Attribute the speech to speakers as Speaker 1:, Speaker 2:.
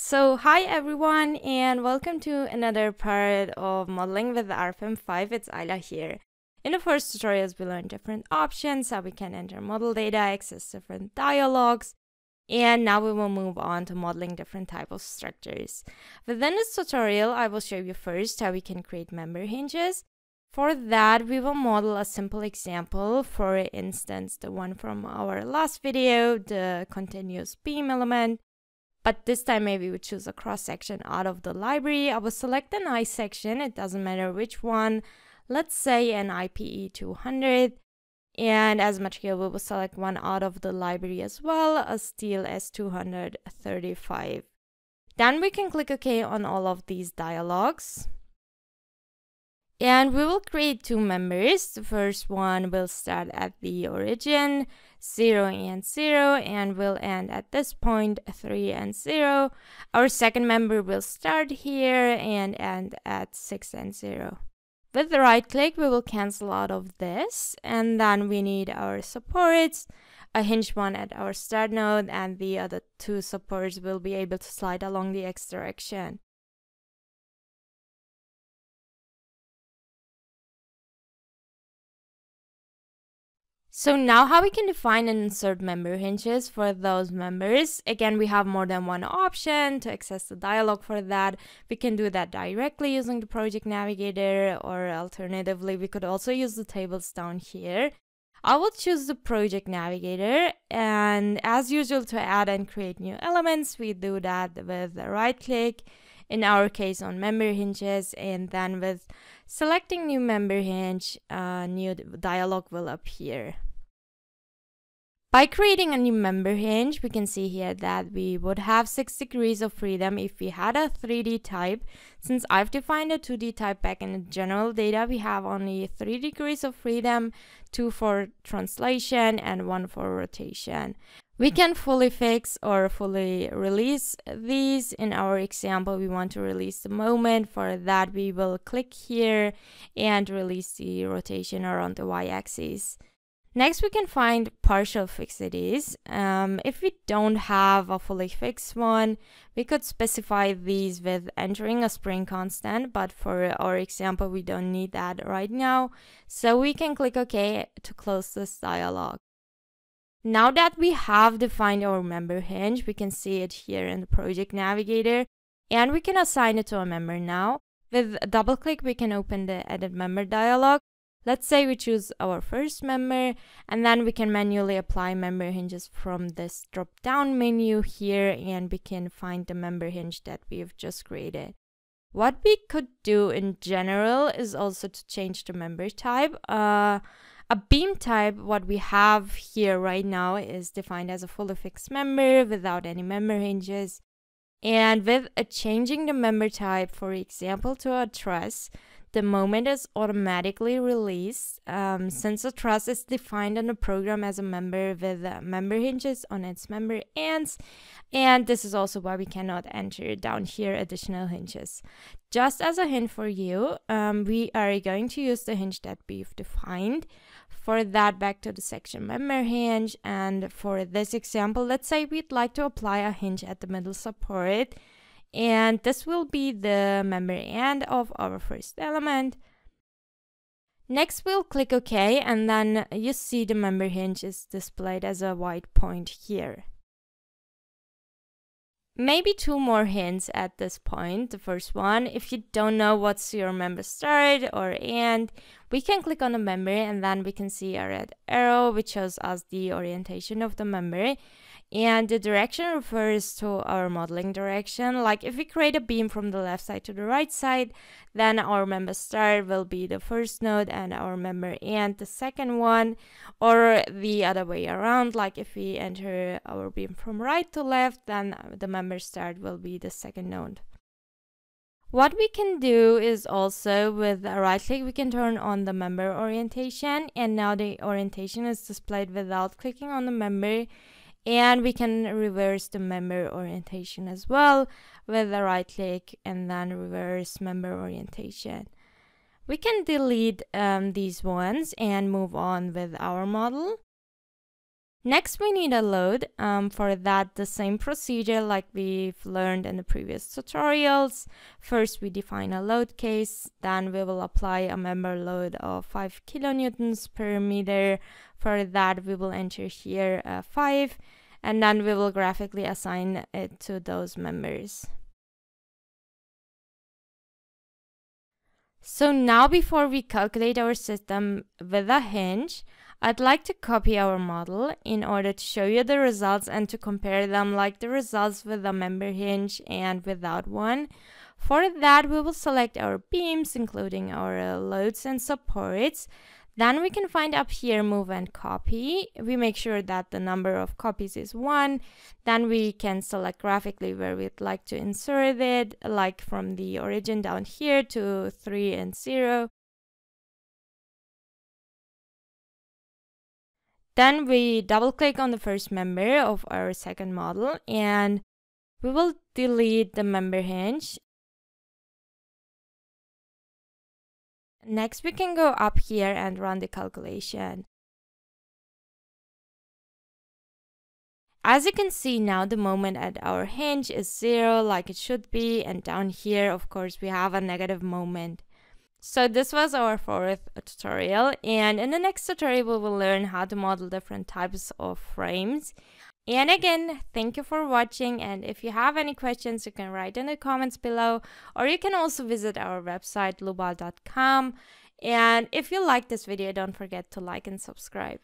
Speaker 1: So hi everyone and welcome to another part of modeling with RFEM 5. It's Ayla here. In the first tutorials we learned different options, how we can enter model data, access different dialogues, and now we will move on to modeling different type of structures. Within this tutorial I will show you first how we can create member hinges. For that we will model a simple example, for instance the one from our last video, the continuous beam element. But this time maybe we choose a cross section out of the library. I will select an I section, it doesn't matter which one. Let's say an IPE 200. And as material we will select one out of the library as well, a steel S235. Then we can click OK on all of these dialogues. And we will create two members. The first one will start at the origin, 0 and 0, and will end at this point, 3 and 0. Our second member will start here and end at 6 and 0. With the right click, we will cancel out of this, and then we need our supports, a hinge one at our start node, and the other two supports will be able to slide along the X direction. So now how we can define and insert member hinges for those members. Again, we have more than one option to access the dialog. For that, we can do that directly using the project navigator, or alternatively, we could also use the tables down here. I will choose the project navigator, and as usual to add and create new elements, we do that with the right click, in our case on member hinges, and then with selecting new member hinge, a new dialog will appear. By creating a new member hinge, we can see here that we would have 6 degrees of freedom if we had a 3D type. Since I've defined a 2D type back in the general data, we have only 3 degrees of freedom, 2 for translation and 1 for rotation. We can fully fix or fully release these. In our example, we want to release the moment. For that, we will click here and release the rotation around the y-axis. Next, we can find partial fixities. If we don't have a fully fixed one, we could specify these with entering a spring constant, but for our example, we don't need that right now. So we can click OK to close this dialog. Now that we have defined our member hinge, we can see it here in the project navigator, and we can assign it to a member now. With a double click, we can open the edit member dialog. Let's say we choose our first member, and then we can manually apply member hinges from this drop down menu here, and we can find the member hinge that we've just created. What we could do in general is also to change the member type. A beam type, what we have here right now, is defined as a fully fixed member without any member hinges. And with changing the member type, for example, to a truss, the moment is automatically released, since a truss is defined in the program as a member with member hinges on its member ends, and this is also why we cannot enter down here additional hinges. Just as a hint for you, we are going to use the hinge that we've defined. For that, back to the section member hinge, and for this example, let's say we'd like to apply a hinge at the middle support, and this will be the member end of our first element. Next, we'll click OK, and then you see the member hinge is displayed as a white point here. Maybe 2 more hints at this point. The first one, if you don't know what's your member start or end, we can click on the member, and then we can see a red arrow which shows us the orientation of the member. And the direction refers to our modeling direction. Like if we create a beam from the left side to the right side, then our member start will be the first node and our member end the second one, or the other way around. Like if we enter our beam from right to left, then the member start will be the second node. What we can do is also with a right click, we can turn on the member orientation, and now the orientation is displayed without clicking on the member. And we can reverse the member orientation as well with a right click and then reverse member orientation. We can delete these ones and move on with our model. Next, we need a load. For that, the same procedure like we've learned in the previous tutorials. First, we define a load case. Then we will apply a member load of 5 kilonewtons per meter. For that, we will enter here 5, and then we will graphically assign it to those members. So now, before we calculate our system with a hinge, I'd like to copy our model in order to show you the results and to compare them, like the results with a member hinge and without one. For that, we will select our beams, including our loads and supports. Then we can find up here move and copy. We make sure that the number of copies is 1. Then we can select graphically where we'd like to insert it, like from the origin down here to 3 and 0. Then we double click on the first member of our second model and we will delete the member hinge. Next, we can go up here and run the calculation. As you can see now, the moment at our hinge is 0 like it should be, and down here, of course, we have a negative moment. So this was our 4th tutorial, and in the next tutorial we will learn how to model different types of frames. And again, thank you for watching, and if you have any questions you can write in the comments below, or you can also visit our website dlubal.com. And if you like this video, don't forget to like and subscribe.